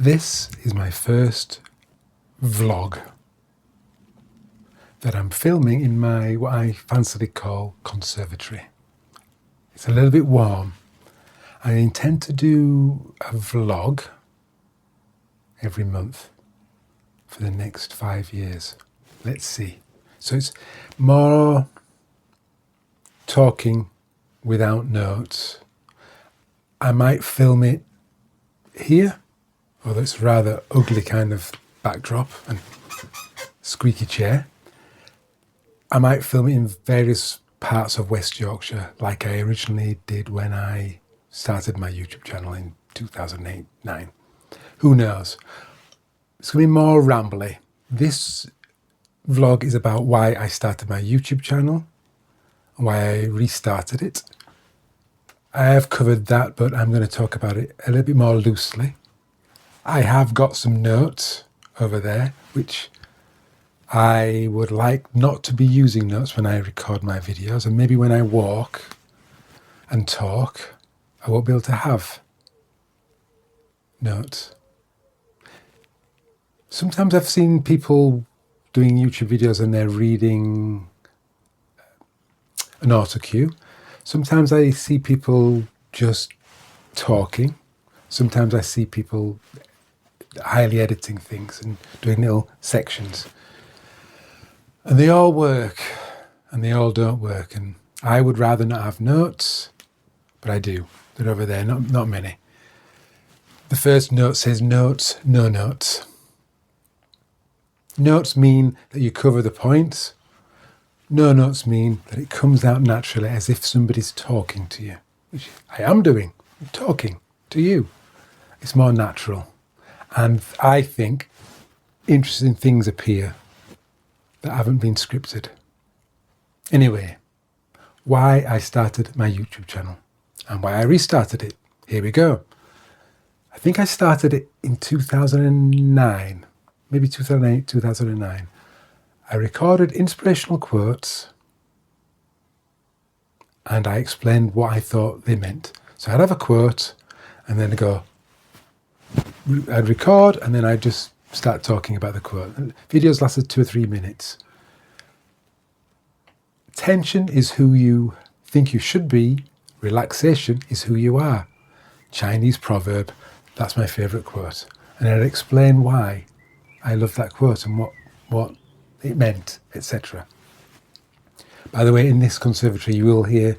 This is my first vlog that I'm filming in my, what I fancily call, conservatory. It's a little bit warm. I intend to do a vlog every month for the next 5 years. Let's see. So it's more talking without notes. I might film it here, although it's rather ugly kind of backdrop and squeaky chair. I might film it in various parts of West Yorkshire, like I originally did when I started my YouTube channel in 2008-9. Who knows? It's going to be more rambly. This vlog is about why I started my YouTube channel, why I restarted it. I have covered that, but I'm going to talk about it a little bit more loosely. I have got some notes over there, which I would like not to be using notes when I record my videos, and maybe when I walk and talk, I won't be able to have notes. Sometimes I've seen people doing YouTube videos and they're reading an autocue. Sometimes I see people just talking. Sometimes I see people highly editing things and doing little sections. And they all work and they all don't work. And I would rather not have notes, but I do. They're over there, not many. The first note says notes, no notes. Notes mean that you cover the points. No notes mean that it comes out naturally as if somebody's talking to you, which I am doing. I'm talking to you. It's more natural. And I think interesting things appear that haven't been scripted. Anyway, why I started my YouTube channel and why I restarted it. Here we go. I think I started it in 2009, maybe 2008, 2009. I recorded inspirational quotes and I explained what I thought they meant. So I'd have a quote and then I'd record and then I'd just start talking about the quote. Videos lasted 2 or 3 minutes. Tension is who you think you should be. Relaxation is who you are. Chinese proverb. That's my favourite quote. And I'd explain why I love that quote and what it meant, etc. By the way, in this conservatory you will hear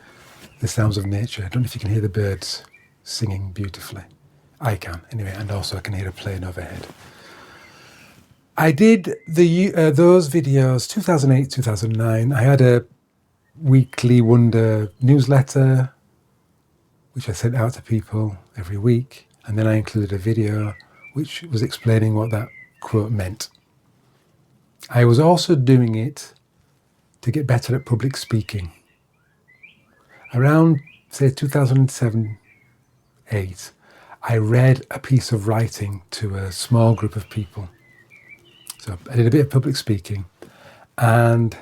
the sounds of nature. I don't know if you can hear the birds singing beautifully. I can, anyway, and also I can hear a plane overhead. I did those videos 2008, 2009. I had a weekly wonder newsletter, which I sent out to people every week. And then I included a video which was explaining what that quote meant. I was also doing it to get better at public speaking. Around, say, 2007-8, I read a piece of writing to a small group of people. So I did a bit of public speaking and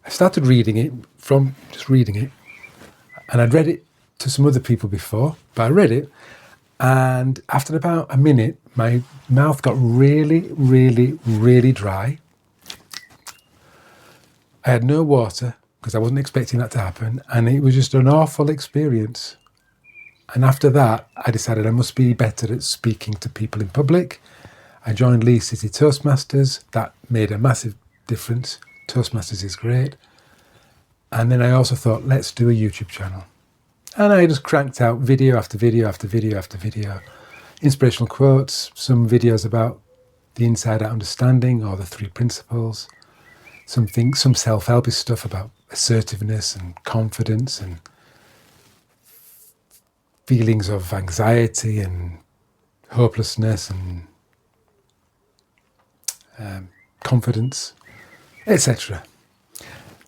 I started reading it from just reading it. And I'd read it to some other people before, but I read it and after about a minute, my mouth got really, really, really dry. I had no water because I wasn't expecting that to happen. And it was just an awful experience. And after that, I decided I must be better at speaking to people in public. I joined Leeds City Toastmasters. That made a massive difference. Toastmasters is great. And then I also thought, let's do a YouTube channel. And I just cranked out video after video after video after video. Inspirational quotes, some videos about the inside out understanding or the 3 principles. Some self-helpy stuff about assertiveness and confidence and feelings of anxiety and hopelessness and confidence, etc.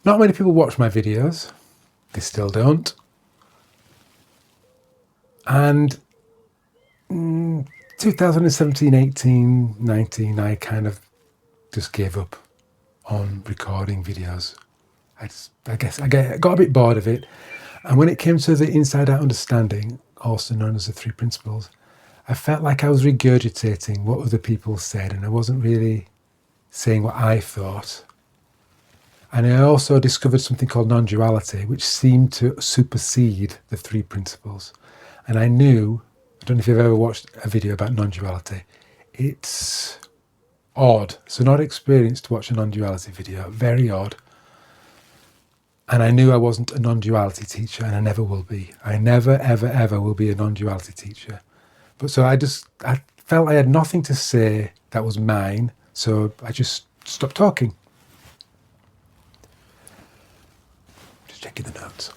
Not many people watch my videos. They still don't. And 2017, 18, 19, I kind of just gave up on recording videos. I guess I got a bit bored of it. And when it came to the inside out understanding, also known as the 3 principles, I felt like I was regurgitating what other people said, and I wasn't really saying what I thought. And I also discovered something called non-duality, which seemed to supersede the three principles. And I knew, I don't know if you've ever watched a video about non-duality, it's odd. It's an odd experience to watch a non-duality video, very odd. And I knew I wasn't a non-duality teacher, and I never will be. I never, ever, ever will be a non-duality teacher. But so I felt I had nothing to say that was mine, so I just stopped talking. Just checking the notes.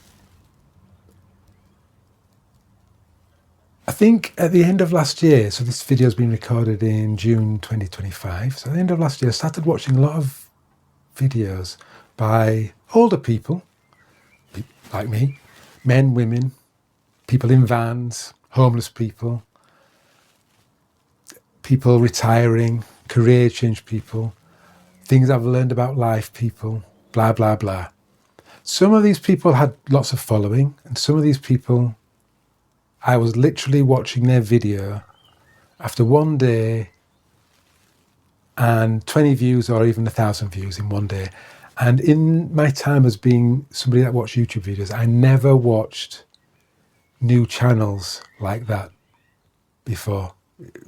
I think at the end of last year, so this video has been recorded in June 2025, so at the end of last year I started watching a lot of videos by older people, like me, men, women, people in vans, homeless people, people retiring, career change people, things I've learned about life people, blah, blah, blah. Some of these people had lots of following, and some of these people, I was literally watching their video after one day and 20 views or even 1,000 views in one day. And in my time as being somebody that watched YouTube videos, I never watched new channels like that before.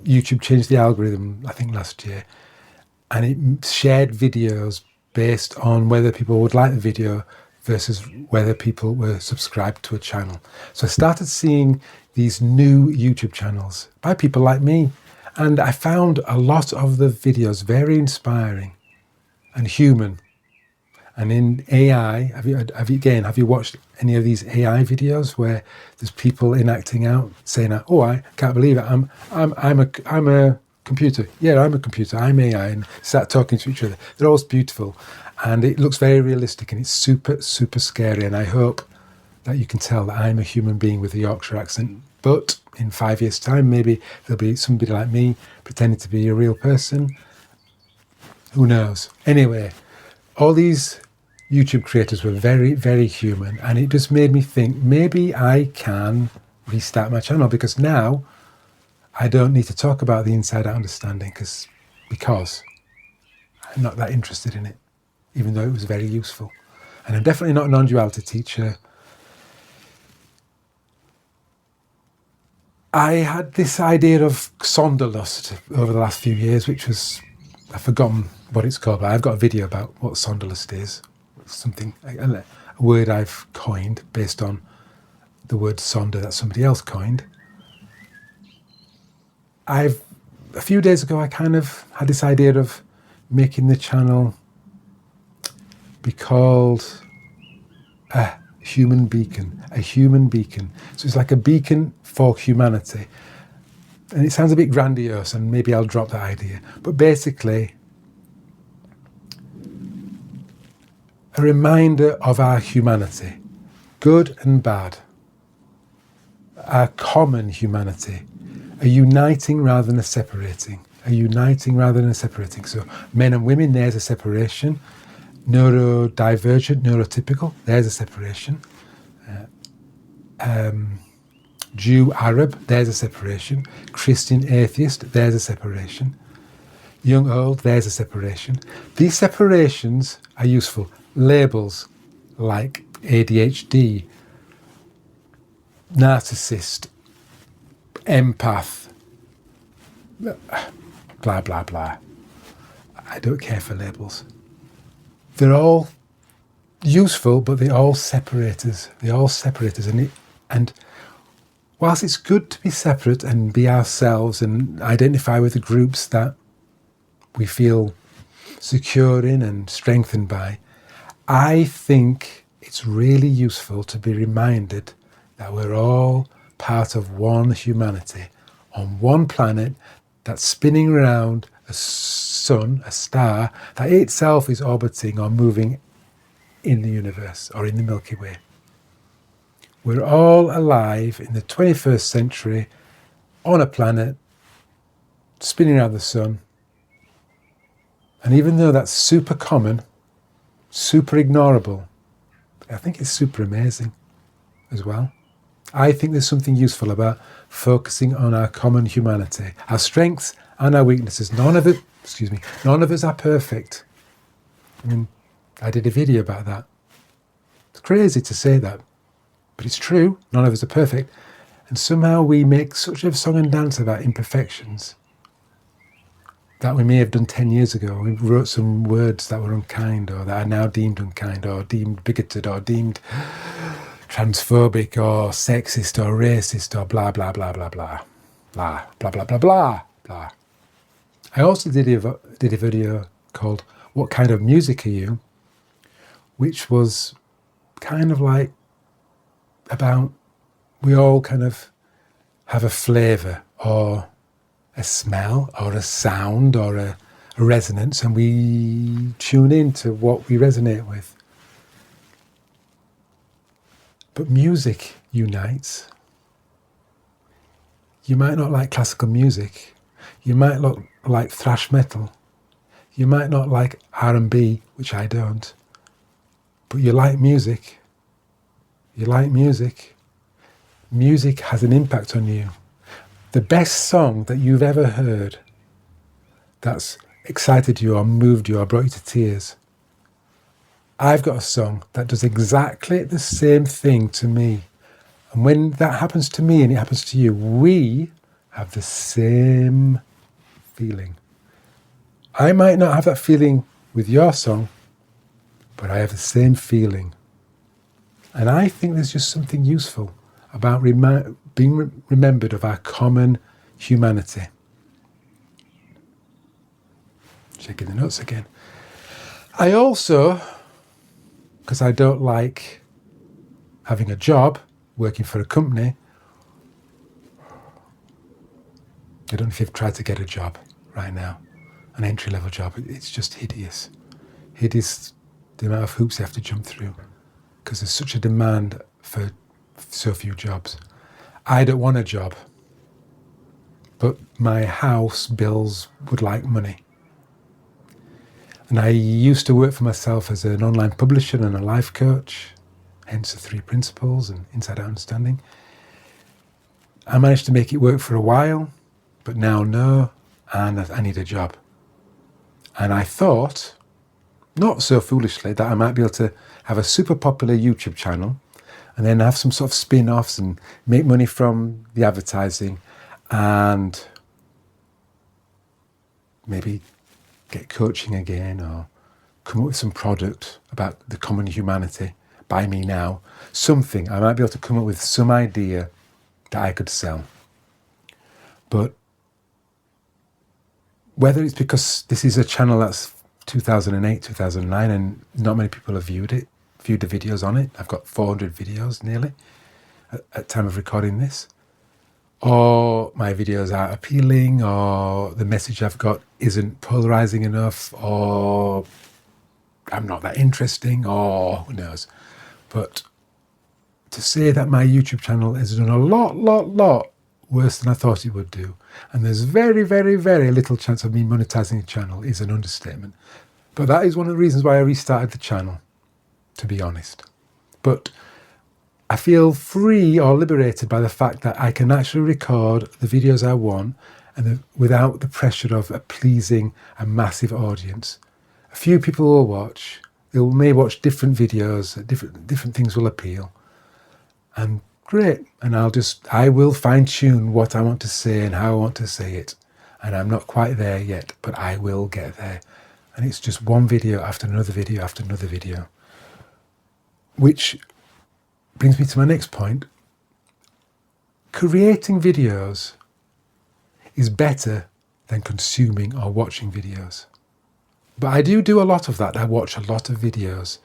YouTube changed the algorithm, I think, last year, and it shared videos based on whether people would like the video versus whether people were subscribed to a channel. So I started seeing these new YouTube channels by people like me, and I found a lot of the videos very inspiring and human. And in AI, have you watched any of these AI videos where there's people enacting out, saying, "Oh, I can't believe it! I'm a computer. Yeah, I'm a computer. I'm AI," and start talking to each other. They're always beautiful, and it looks very realistic, and it's super, super scary. And I hope that you can tell that I'm a human being with a Yorkshire accent. But in 5 years' time, maybe there'll be somebody like me pretending to be a real person. Who knows? Anyway, all these YouTube creators were very, very human, and it just made me think maybe I can restart my channel, because now I don't need to talk about the inside out understanding because I'm not that interested in it, even though it was very useful. And I'm definitely not a non-duality teacher. I had this idea of sonderlust over the last few years, which was, I've forgotten what it's called, but I've got a video about what sonderlust is. Something, a word I've coined based on the word sonder that somebody else coined. A few days ago, I kind of had this idea of making the channel be called a human beacon. So it's like a beacon for humanity. And it sounds a bit grandiose, and maybe I'll drop that idea. But basically, a reminder of our humanity, good and bad, our common humanity, a uniting rather than a separating, So men and women, there's a separation. Neurodivergent, neurotypical, there's a separation. Jew, Arab, there's a separation. Christian, atheist, there's a separation. Young, old, there's a separation. These separations are useful. Labels like ADHD, narcissist, empath, blah, blah, blah. I don't care for labels. They're all useful, but they all separate us. And whilst it's good to be separate and be ourselves and identify with the groups that we feel secure in and strengthened by, I think it's really useful to be reminded that we're all part of one humanity on one planet that's spinning around a sun, a star, that itself is orbiting or moving in the universe or in the Milky Way. We're all alive in the 21st century on a planet spinning around the sun. And even though that's super common, super ignorable, I think it's super amazing as well. I think there's something useful about focusing on our common humanity, our strengths and our weaknesses. None of us are perfect. I mean, I did a video about that. It's crazy to say that, but it's true. None of us are perfect. And somehow we make such a song and dance about imperfections that we may have done 10 years ago. We wrote some words that were unkind, or that are now deemed unkind, or deemed bigoted, or deemed transphobic, or sexist, or racist, or blah, blah, blah, blah, blah. Blah, blah, blah, blah, blah, blah. I also did a video called What Kind of Music Are You?, which was kind of like about, we all kind of have a flavour, or a smell, or a sound, or a resonance, and we tune in to what we resonate with. But music unites. You might not like classical music. You might not like thrash metal. You might not like R&B, which I don't. But you like music. You like music. Music has an impact on you. The best song that you've ever heard that's excited you or moved you or brought you to tears. I've got a song that does exactly the same thing to me. And when that happens to me and it happens to you, we have the same feeling. I might not have that feeling with your song, but I have the same feeling. And I think there's just something useful about being remembered of our common humanity. Shaking the notes again. I also, because I don't like having a job, working for a company. I don't know if you've tried to get a job right now, an entry-level job. It's just hideous. Hideous, the amount of hoops you have to jump through, because there's such a demand for so few jobs. I don't want a job, but my house bills would like money. And I used to work for myself as an online publisher and a life coach, hence the 3 principles and inside out understanding. I managed to make it work for a while, but now no, and I need a job. And I thought, not so foolishly, that I might be able to have a super popular YouTube channel and then have some sort of spin-offs and make money from the advertising and maybe get coaching again, or come up with some product about the common humanity, by me now, something. I might be able to come up with some idea that I could sell. But whether it's because this is a channel that's 2008, 2009, and not many people have viewed the videos on it. I've got 400 videos nearly at time of recording this. Or my videos aren't appealing, or the message I've got isn't polarizing enough, or I'm not that interesting, or who knows. But to say that my YouTube channel has done a lot worse than I thought it would do, and there's very, very, very little chance of me monetizing the channel, is an understatement. But that is one of the reasons why I restarted the channel, to be honest. But I feel free or liberated by the fact that I can actually record the videos I want, and without the pressure of pleasing a massive audience. A few people will watch. They may watch different videos. Different things will appeal. And great. And I will fine tune what I want to say and how I want to say it. And I'm not quite there yet, but I will get there. And it's just one video after another video after another video. Which brings me to my next point. Creating videos is better than consuming or watching videos. But I do a lot of that. I watch a lot of videos.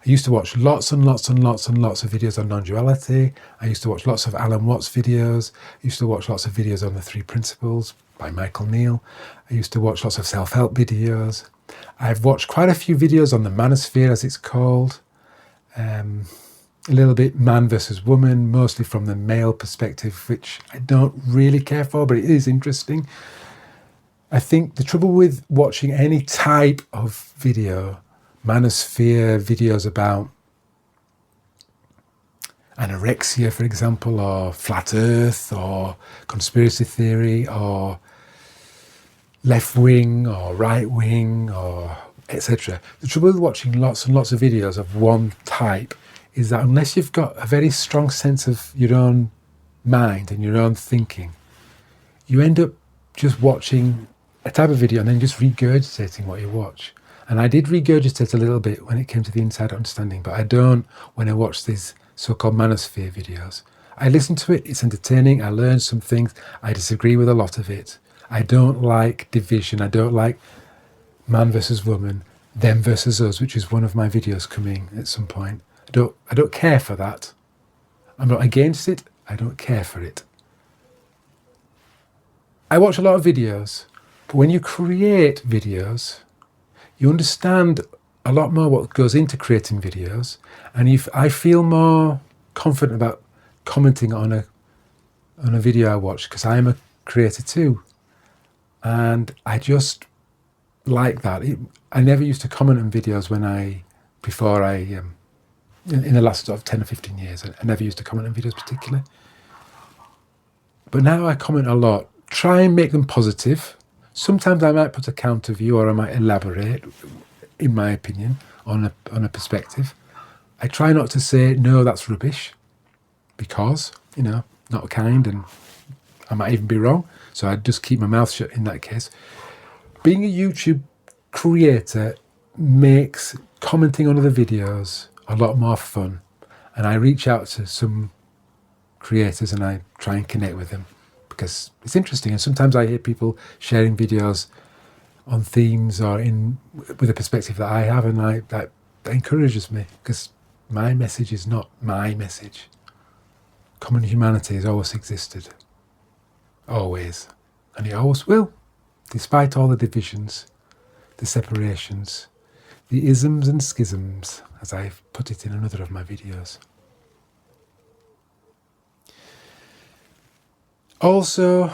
I used to watch lots and lots and lots and lots of videos on non-duality. I used to watch lots of Alan Watts videos. I used to watch lots of videos on the 3 Principles by Michael Neal. I used to watch lots of self-help videos. I've watched quite a few videos on the manosphere, as it's called. A little bit man versus woman, mostly from the male perspective, which I don't really care for, but it is interesting. I think the trouble with watching any type of video, manosphere videos about anorexia, for example, or flat earth, or conspiracy theory, or left wing, or right wing, or etc. The trouble with watching lots and lots of videos of one type is that unless you've got a very strong sense of your own mind and your own thinking, you end up just watching a type of video and then just regurgitating what you watch. And I did regurgitate a little bit when it came to the Inside Out Understanding, but I don't when I watch these so-called manosphere videos. I listen to it, it's entertaining, I learn some things, I disagree with a lot of it. I don't like division, I don't like man versus woman, them versus us, which is one of my videos coming at some point. I don't care for that. I'm not against it, I don't care for it. I watch a lot of videos, but when you create videos, you understand a lot more what goes into creating videos, and I feel more confident about commenting on a video I watch because I'm a creator too, and I just like that. I never used to comment on videos in the last sort of 10 or 15 years. I never used to comment on videos particularly, but now I comment a lot. Try and make them positive. Sometimes I might put a counter view or I might elaborate, in my opinion, on a perspective. I try not to say, no, that's rubbish, because, not kind and I might even be wrong. So I just keep my mouth shut in that case. Being a YouTube creator makes commenting on other videos a lot more fun. And I reach out to some creators and I try and connect with them because it's interesting. And sometimes I hear people sharing videos on themes or with a perspective that I have, and that encourages me because my message is not my message. Common humanity has always existed. Always. And it always will, despite all the divisions, the separations, the isms and schisms, as I've put it in another of my videos. Also,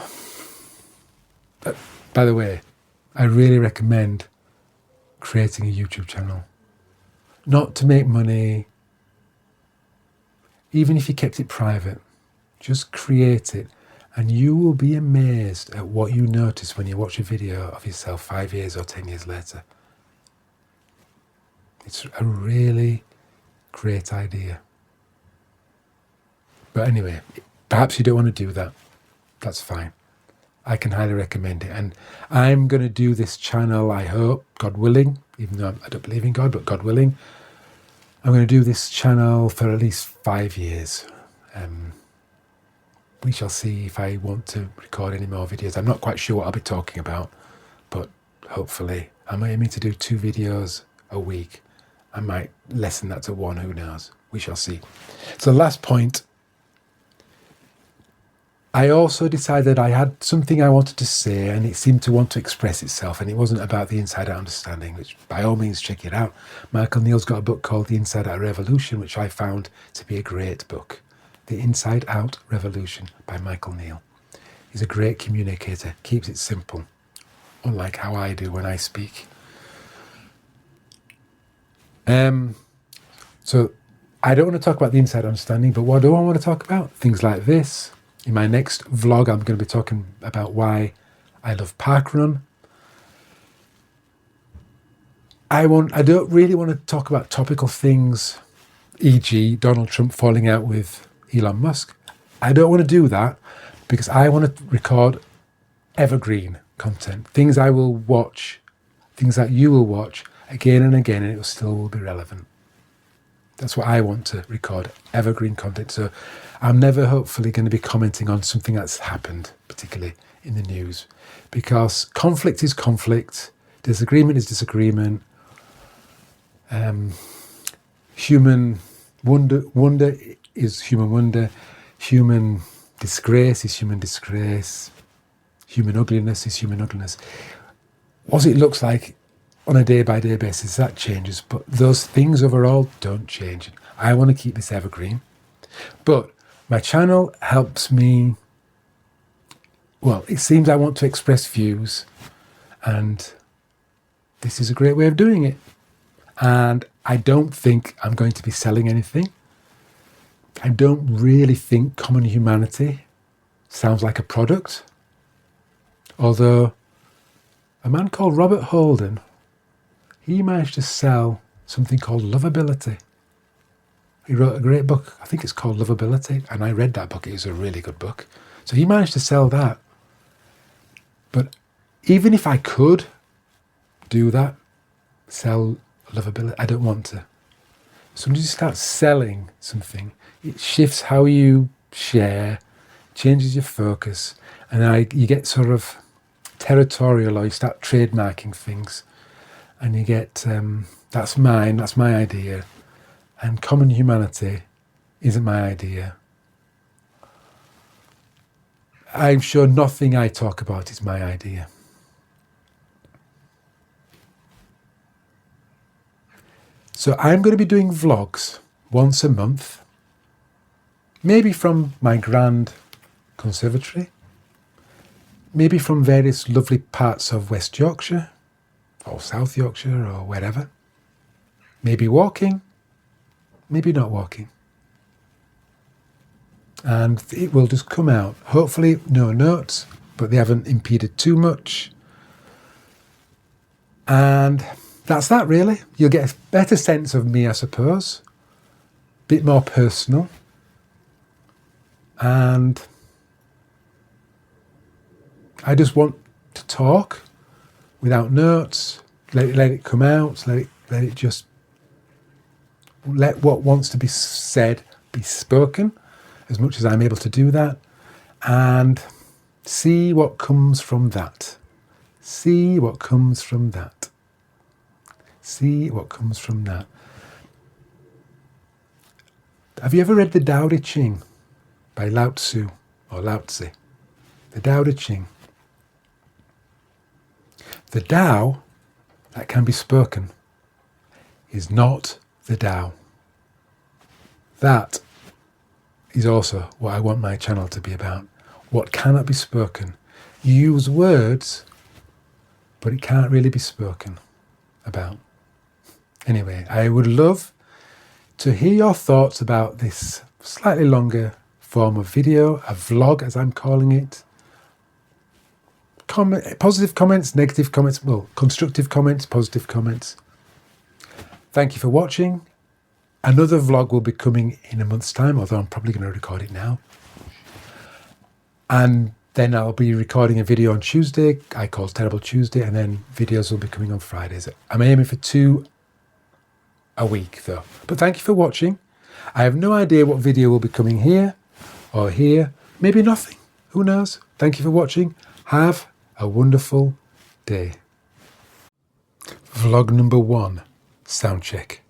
by the way, I really recommend creating a YouTube channel. Not to make money, even if you kept it private, just create it. And you will be amazed at what you notice when you watch a video of yourself 5 years or 10 years later. It's a really great idea. But anyway, perhaps you don't want to do that. That's fine. I can highly recommend it. And I'm going to do this channel, I hope, God willing, even though I don't believe in God, but God willing, I'm going to do this channel for at least 5 years. We shall see if I want to record any more videos. I'm not quite sure what I'll be talking about, but hopefully I'm aiming to do 2 videos a week. I might lessen that to 1, who knows? We shall see. So last point, I also decided I had something I wanted to say and it seemed to want to express itself, and it wasn't about the Inside Out Understanding, which by all means check it out. Michael Neal's got a book called The Inside Out Revolution, which I found to be a great book. The Inside Out Revolution by Michael Neal. He's a great communicator, keeps it simple, unlike how I do when I speak. So I don't want to talk about the Inside Understanding, but what do I want to talk about? Things like this. In my next vlog, I'm going to be talking about why I love parkrun. I don't really want to talk about topical things, e.g. Donald Trump falling out with Elon Musk. I don't want to do that because I want to record evergreen content, things I will watch, things that you will watch again and again, and it still will be relevant. That's what I want to record, evergreen content. So I'm never hopefully going to be commenting on something that's happened, particularly in the news, because conflict is conflict, disagreement is disagreement, human wonder is human wonder, human disgrace is human disgrace, human ugliness is human ugliness. What it looks like on a day-by-day basis, that changes, but those things overall don't change. I want to keep this evergreen, but my channel helps me, well, it seems I want to express views, and this is a great way of doing it. And I don't think I'm going to be selling anything, I don't really think common humanity sounds like a product. Although a man called Robert Holden, he managed to sell something called lovability. He wrote a great book, I think it's called Lovability, and I read that book. It was a really good book. So he managed to sell that. But even if I could do that, sell lovability, I don't want to. As soon as you start selling something, it shifts how you share, changes your focus, and you get sort of territorial, or you start trademarking things, and you get, that's mine, that's my idea, and common humanity isn't my idea. I'm sure nothing I talk about is my idea. So I'm going to be doing vlogs once a month, maybe from my grand conservatory, maybe from various lovely parts of West Yorkshire or South Yorkshire or wherever. Maybe walking, maybe not walking. And it will just come out. Hopefully no notes, but they haven't impeded too much. And that's that really. You'll get a better sense of me, I suppose. A bit more personal. And I just want to talk without notes. Let it come out. Let it just, let what wants to be said be spoken, as much as I'm able to do that, and see what comes from that. See what comes from that. See what comes from that. Have you ever read the Tao Te Ching by Lao Tzu or Lao Tzu? The Tao Te Ching. The Tao that can be spoken is not the Tao. That is also what I want my channel to be about. What cannot be spoken. You use words, but it can't really be spoken about. Anyway, I would love to hear your thoughts about this slightly longer form of video, a vlog as I'm calling it. Positive comments, negative comments, well, constructive comments, positive comments. Thank you for watching. Another vlog will be coming in a month's time, although I'm probably going to record it now. And then I'll be recording a video on Tuesday, I call Terrible Tuesday, and then videos will be coming on Fridays. I'm aiming for 2 a week though. But thank you for watching. I have no idea what video will be coming here or here. Maybe nothing. Who knows? Thank you for watching. Have a wonderful day. Vlog number 1, sound check.